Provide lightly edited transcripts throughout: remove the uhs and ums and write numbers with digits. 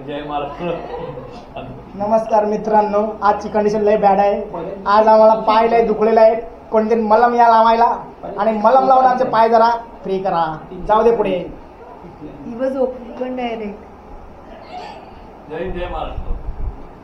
जय महाराष्ट्र. नमस्कार मित्रांनो, आजची कंडिशन लय बॅड आहे. आज आम्हाला पाय लय दुखलेला आहे. कोणतरी मलम या लावायला आणि मलम लावून आमचे पाय जरा फ्री करा. जाऊ दे पुढे. दिवस ओपन डायरेक्ट. जय महाराष्ट्र.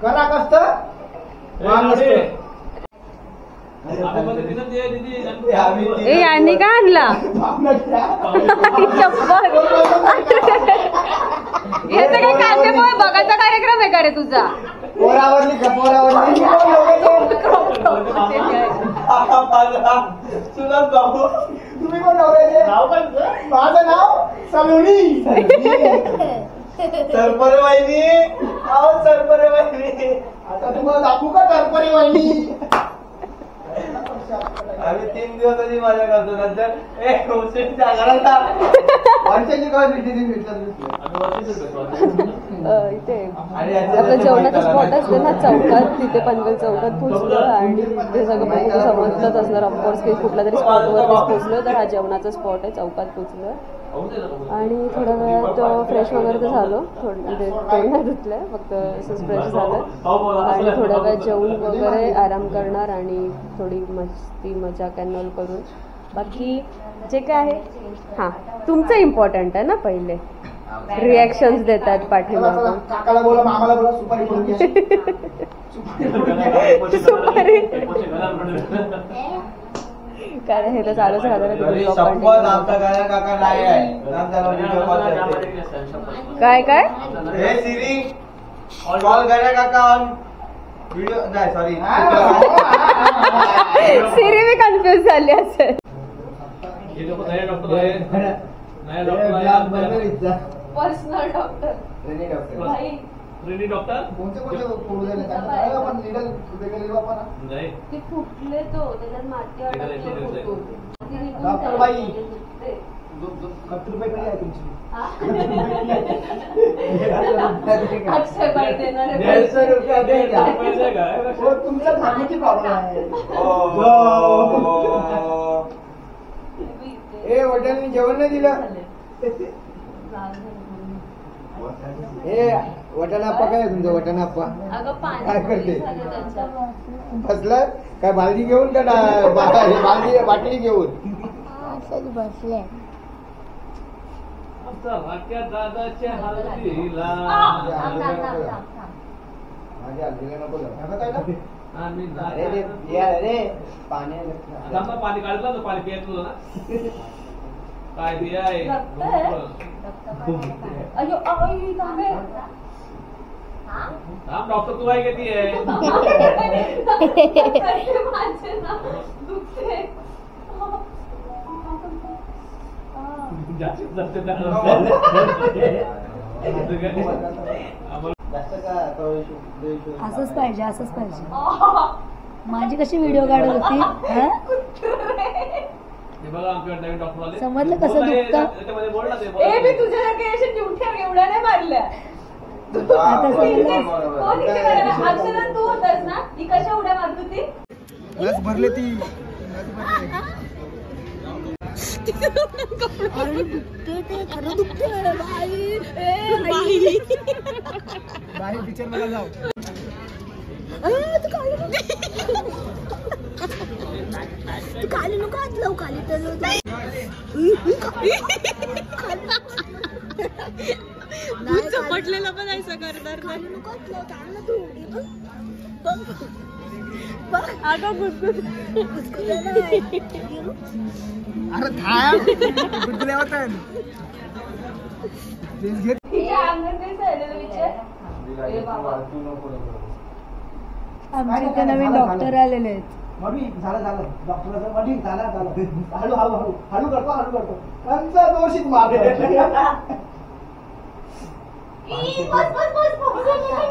करा कष्ट. ए यांनी काय आणला याचा काय कांदेपोहे बघायचा कार्यक्रम आहे का रे तुझा? पोरावरली का पोरावरली तुम्ही कोण नवऱ्याचे? माझं नाव सलोनी. सरपरे वाहिनी. अहो सरपरे वाहिनी. आता तुम्हाला दाखवू का सरपरे वाहिनी? आम्ही 3 दिवस आधी माझ्या करतो. नंतर वर्षाची काय इथे आपलं जेवणाचा स्पॉट असते ना चौकात, तिथे पनवेल चौकात पोहोचलो आणि ते सगळं बघून समजलंच असणार ऑफकोर्स की कुठल्या तरी स्पॉटवरतीच पोहोचलो. तर हा जेवणाचा स्पॉट आहे, चौकात पोहोचलो आणि थोड्या वेळात फ्रेश वगैरे तर झालो. म्हणजे तोंड नाही धुतलंय, फक्त असंच फ्रेश झालं आणि थोड्या वेळात जेवून वगैरे आराम करणार आणि थोडी मस्ती मजा कॅनॉल करून बाकी जे काय आहे. हां, तुमचं इम्पॉर्टंट आहे ना. पहिले रिॲक्शन्स देतात पाठीमागून. सुपारी काय हे तर चालूच राहतं. काय काय सिरी मी कन्फ्युज झाली असेल. पर्सनल डॉक्टर ते फुटले तो त्याच्यात माती तुमच्या खाण्याची प्रॉब्लेम आहे. ए वडिलांनी जेवण नाही दिलं. ए वटाणाप्पा काय तुमचं? वटाणाप्पा काय करते? बसलं काय? बालदी घेऊन का बालदी बाटली घेऊन बसले. दादाच्या हल्दीला माझ्या हल्दीला नको पाणी काढलं तर पाणी पियत ना काय दिया आहे. डॉक्टर तू आहे किती आहे? असंच पाहिजे, असंच पाहिजे. माझी कशी व्हिडिओ काढत होती. समजलं कसं दुखतं. मी तुझ्यासारख्या एवढ्या नाही मारल्या. तू होतास ना, ती कशा उड्या मारत होती? लस भरले ती. बाई पिक्चर बघा जाऊ. तू खाली नको हात लावू. खाली तर चपटलेला पण ऐसा करणार नाही. अरे आमच्या इथे नवीन डॉक्टर आलेले आहेत. झालं डॉक्टरांचं झालं. हळू हळू हळू हळू करतो हळू करतो. त्यांचा दोषीत मागे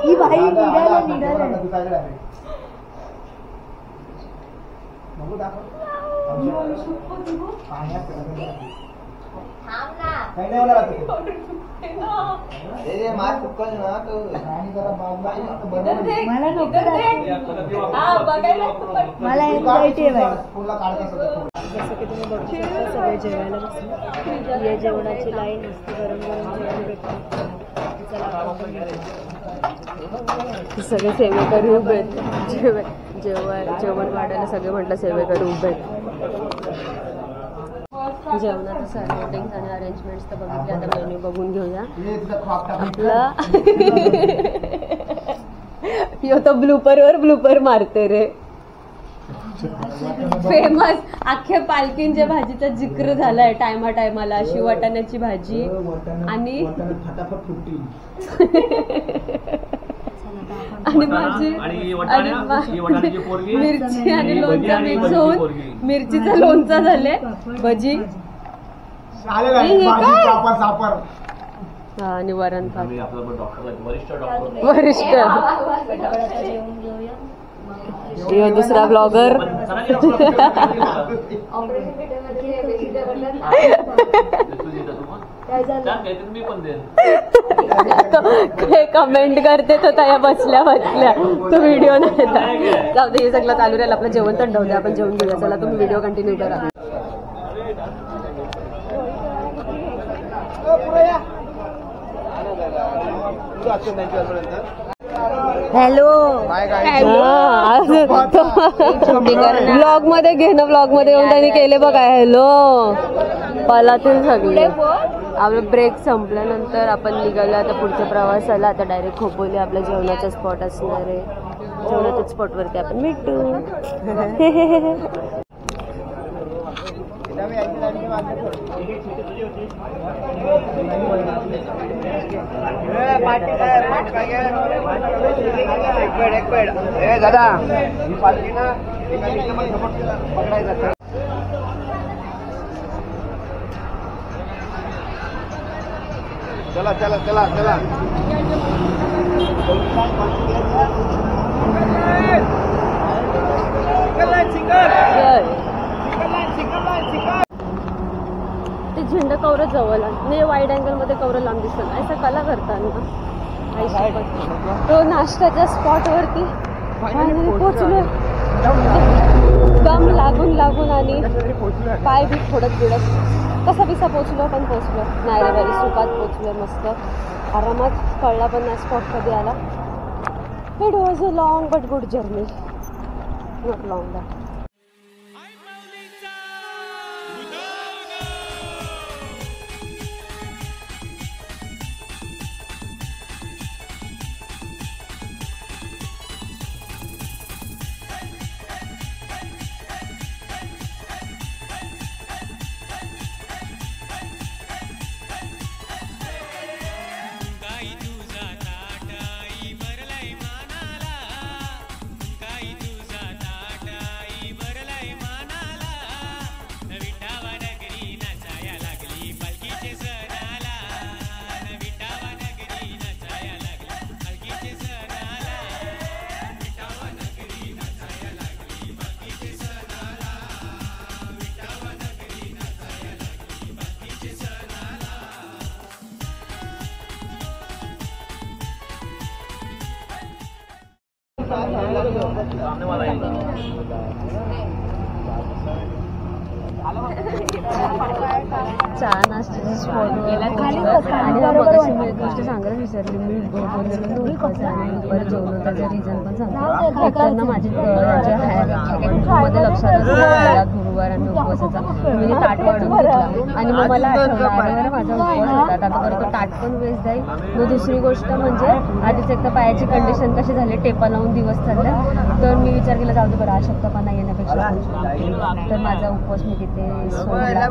ही बाई निघाला. बघू दाखव. काही नाही होणार. मार चुकल ना मला नको. मला एन्झायटी आहे. जसं की तुम्ही बघू शकता सगळे जेवायला बसले. या जेवणाची लाईन असते, गरम गरम जेवण भेटतं. चला आपण सगळे सेवेकरी उभे आहेत. जेवण वाढायला सगळे म्हटलं सेवेकरी उभे आहेत. जेवणाचं सराउंडिंग्स आणि अरेंजमेंट्स तर बघितले. आता मेन्यू बघून घेऊया. आपला यो तो ब्लूपर मारते रे. फेमस अख्ख्या पालखींच्या भाजीचा जिक्र झालाय टायमाला. अशी वाटाण्याची भाजी आणि भाजी मिरची आणि लोणचं मिक्स होऊन मिरचीचा लोणचा झाले. भजी आणि वरण भात. वरिष्ठ दुसरा ब्लॉगर. कमेंट करते तो त्या बसल्या तो व्हिडिओ नाही. जाऊ दे, हे सगळं चालू राहील. आपलं जेवण थंड होते, आपण जेवण घेऊया. चला तुम्ही व्हिडिओ कंटिन्यू करा. हॅलो ब्लॉग मध्ये घे ना. ब्लॉग मध्ये येऊन त्यांनी केले बघा. हॅलो पालातील सगळे. आपलं ब्रेक संपल्यानंतर आपण निघालो आता पुढच्या प्रवासाला. आता डायरेक्ट खोपोली आपल्या जेवणाचा स्पॉट असणार आहे. जेवणाच्या स्पॉटवरती आपण भेटू. दादा चला चला चला चला. ते झेंडा कवरं जवळ नाही, वाईड अँगल मध्ये कवरं लांब दिसत. असं कला करताना तो नाश्त्याच्या स्पॉट वरती पोहोचलोय. दम लागून आणि पाय बी फोडत बिडत कसा बिसा पोहोचलो. पण पोहोचलो नाही रे बाई. सुखात पोहोचलोय मस्त आरामात. कळला पण नाही स्पॉट कधी आला. It was a long but good journey. Not long that. चहा नाश्त्याची स्पॉट आणि मगाशी मी एक गोष्ट सांगायला विसरली. मी बोललेलो उपवास आणि परत जेवण त्याचं रिझन पण सांगतो. एक तर ना माझी मध्ये लक्षातच गुरुवार आणि उपवासाचा मी ताट वाढून घेतला आणि मग मला आठवलं अरे माझा उपवास होता. आता बरं तो ताट पण वेस्ट जाईल. मग दुसरी गोष्ट म्हणजे आधीच एक तर पायाची कंडिशन कशी झाली, टेपा लावून दिवस चालले. तर मी विचार केला जाऊ दे बरं अशक्तपणा येण्यापेक्षा. तर माझा उपवास मी तिथे सोडला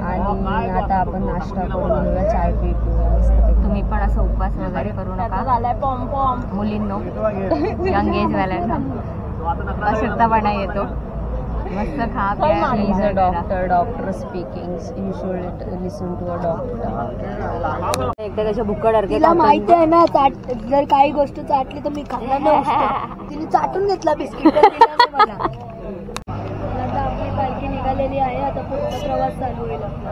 आणि आता आपण नाश्ता करून घेऊया, चाय पिऊया. तुम्ही पण असं उपवास वगैरे करू नका झालाय पॉम पॉम मुलींनो. यंग एज वाल्यांना अशक्तपणा येतो. मस्त खा प्या. Is a doctor speaking. You should listen to a doctor. एकदा त्याच्या बुक्कड तिला माहिती आहे ना जर काही गोष्ट चाटली तर मी खाणार नाही. तिने चाटून घेतला बिस्किट. आता आपली पालखी निघालेली आहे. आता पुढचा प्रवास चालू होईल आपला.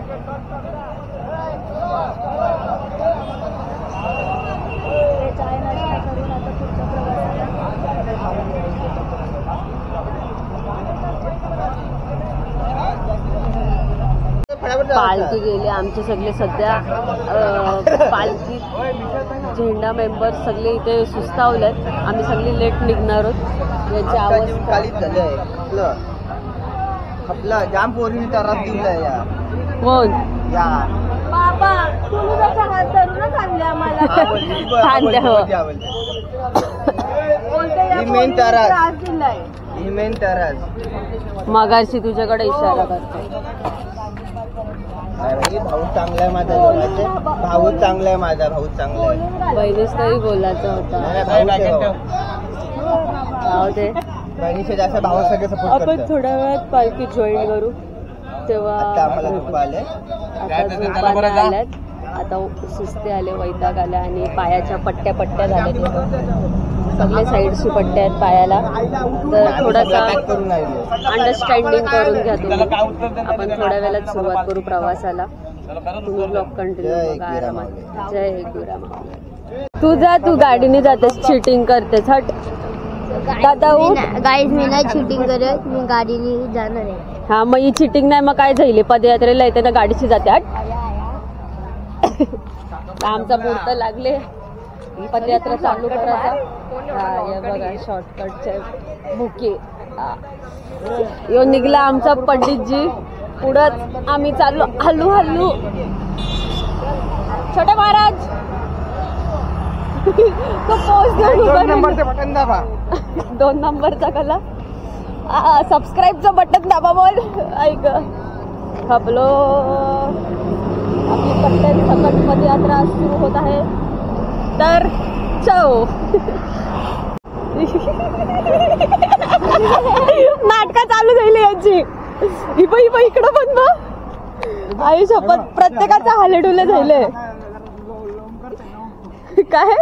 चाय नाश्ता करून आता पुढच्या प्रवासाला. पालखी गेली आमचे सगळे सध्या पालखी झेंडा मेंबर सगळे इथे सुस्तावलेत. आम्ही सगळे लेट निघणार आहोत. याची आवाज आपला जाम पोरी त्रास दिलाय या कोण या बाबा तुम्ही जसा हात धरूनच आणले आम्हाला. खांद्या हो. बोलते या ही मेन पोरीने त्रास. त्रास दिलाय. ही मेन त्रास. मगाशी तुझ्याकडे इशारा करते. भाऊ चांगला आहे माझा. भाऊ चांगला आहे माझा. भाऊ चांगला आहे. बहिणीच तरी बोलायचं होता. जाऊ दे. बहिणीचे जास्त भाऊ सगळे सपोर्ट आपण करतात. थोड्या वेळात पालखी जॉईन करू तेव्हा आता आम्हाला पप्पा आले. आता झोपायला आल्यात. आता सुस्ते आले, वैताग आला आणि पायाच्या पट्ट्या झाल्या तिथं. सगळे साईडची पट्ट्या आहेत पायाला. तर थोडासा करून आले. अंडरस्टँडिंग करून घ्या तुम्ही. आपण थोड्या वेळात सुरुवात करू प्रवासाला. तुम्ही ब्लॉग कंटिन्यू बघा आरामात. जय एकविरा माऊली. तू गाडीने जातेस, चिटिंग करतेस. हट दादा गाईज मी नाही चिटिंग करत. मी गाडीने जाणार आहे. हा मग ही चिटिंग नाही मग काय झाली. पदयात्रेला येते ना गाडीची जाते. हट. आमचा मुहूर्त लागले पदयात्रा चालू करायचा. हा हे बघा शॉर्टकटचे बुके. यो निघला आमचा पंडितजी. पुढंच आम्ही चाललो हल्लू हल्लू. छोटे महाराज तो पोच देऊन बटन दाबा. 2 नंबरचा कला. सबस्क्राईबचं बटन दाबा बोल. ऐक खपलो. आपली कट्ट्यात सकट पदयात्रा सुरू होत आहे. तर चव नाटक चालू झाली यांची. इबा इकडं पण मग आई शपथ प्रत्येकाचा हालेडुले झाले. काय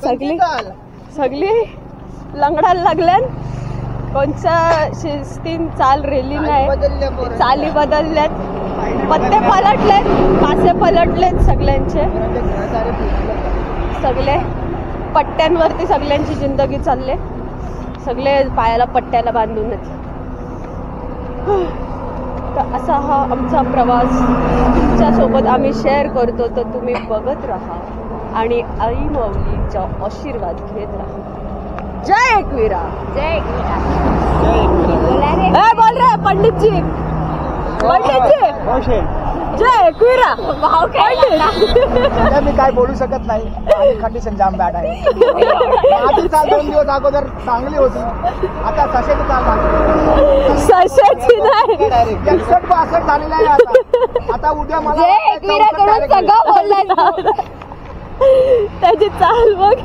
सगळी लंगडायला लागल्यान. कोणच्या शिस्तीन चाल रेली नाही. चाली बदलल्यात. पत्ते पलटलेत. पासे पलटलेत सगळ्यांचे. सगळे पट्ट्यांवरती सगळ्यांची जिंदगी चालले. सगळे पायाला पट्ट्याला बांधूनच. तर असा हा आमचा प्रवास तुमच्यासोबत आम्ही शेअर करतो. तर तुम्ही बघत राहा आणि आई माऊलीचा आशीर्वाद घेत राहा. जय एकविरा. जय एकविरा. बोल रे पंडितजी. जय एकविरा. मी काय बोलू शकत नाही. कंडिशन जाम बॅड आहे. आधी चाल 2 दिवस अगोदर चांगली होती. आता सशेची चाल लागली. सशाची नाही 61-62 झालेला आहे. आता उद्या मला जय एकविरा कडून सगळं बोललाय. त्याची चाल बघ.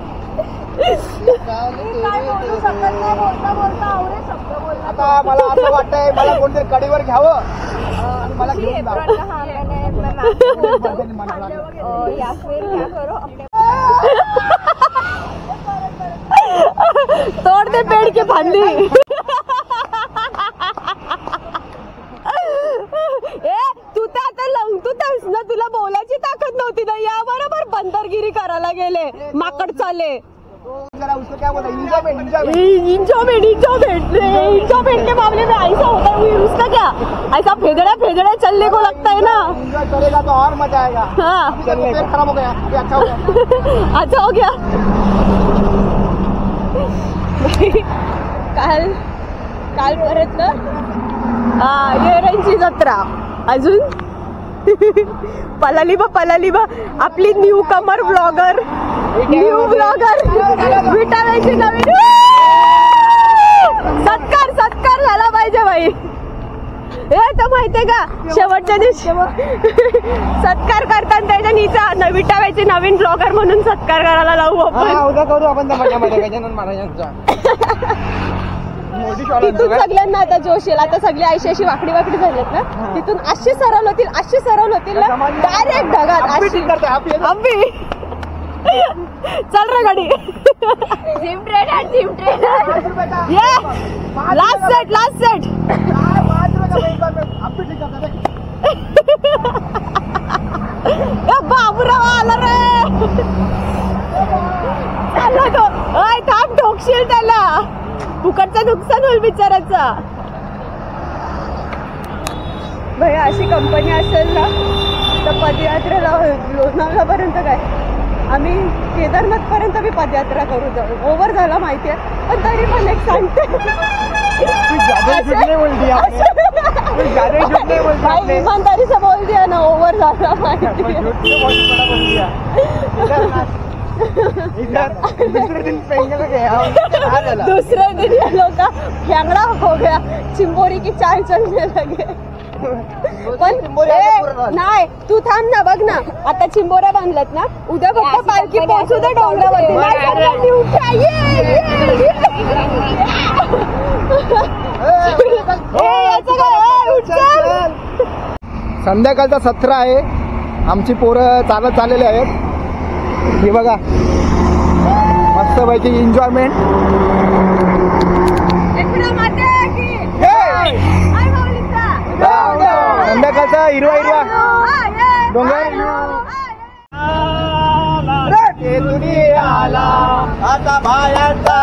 आता मला असं वाटतंय मला कोणतरी कडीवर घ्यावं आणि मला घेऊन तोड दे पेड़ की फांदी. तू तर आता लंगतूच ना. तुला बोलायची ताकद नव्हती ना. या बरोबर बंदरगिरी करायला गेले माकड चाले. इंजॉयमेंट के मामले में ऐसा होता है. उसका क्या ऐसा फेजड़ा चलने को लगता है ना. एंजॉय करेगा तो और मजा आएगा. हाँ खराब हो गया. अभी अच्छा हो गया. अच्छा हो गया. काल परत ना येरांची जत्रा. अजून पलालीबा आपली न्यू कमर ब्लॉगर विटाव्याची नवीन. सत्कार झाला पाहिजे बाई. हे तर माहितीये का शेवटच्या दिवशी सत्कार करताना त्याच्या नीचा विटाव्याची नवीन ब्लॉगर म्हणून सत्कार करायला लावू आपण. उद्या करू आपण गजानन महाराजांचा. तिथून सगळ्यांना आता जोश येईल. आता सगळी अशी वाकडी झालेत ना. तिथून अशी सरळ होतील ना डायरेक्ट ढगात. आंबी चल रे गाडी. Gym trainer. Last set. Baburao आला रे. चालला तो. थांब ठोकशील त्याला. फुकटचं नुकसान होईल बिचाराचा. भाई अशी कंपनी असेल ना तर पदयात्रेला लोणावळापर्यंत काय आम्ही केदारनाथपर्यंत मी पदयात्रा करू जाऊ. ओव्हर झाला माहितीये पण तरी पण एक सांगते ईमानदारी से बोल दिया ना ओव्हर झाला माहितीये. दूसरे दिन ये लोग का फेंगड़ा हो गया, चिंबोरी की चाल चलने लगे. पण नाही तू थांब ना, बघ ना आता चिंबोऱ्या बांधल्यात ना, उद्या फक्त पालखी पोहोचू दे डोंगरावरती. संध्याकाळचा सत्र आहे, आमची पोरं चालत चाललेले आहेत. हे बघा मस्तपैकी एन्जॉयमेंट. संध्याकाळचा हिरवा हिरवा डोंगर दुनियाला आता बाहेरचा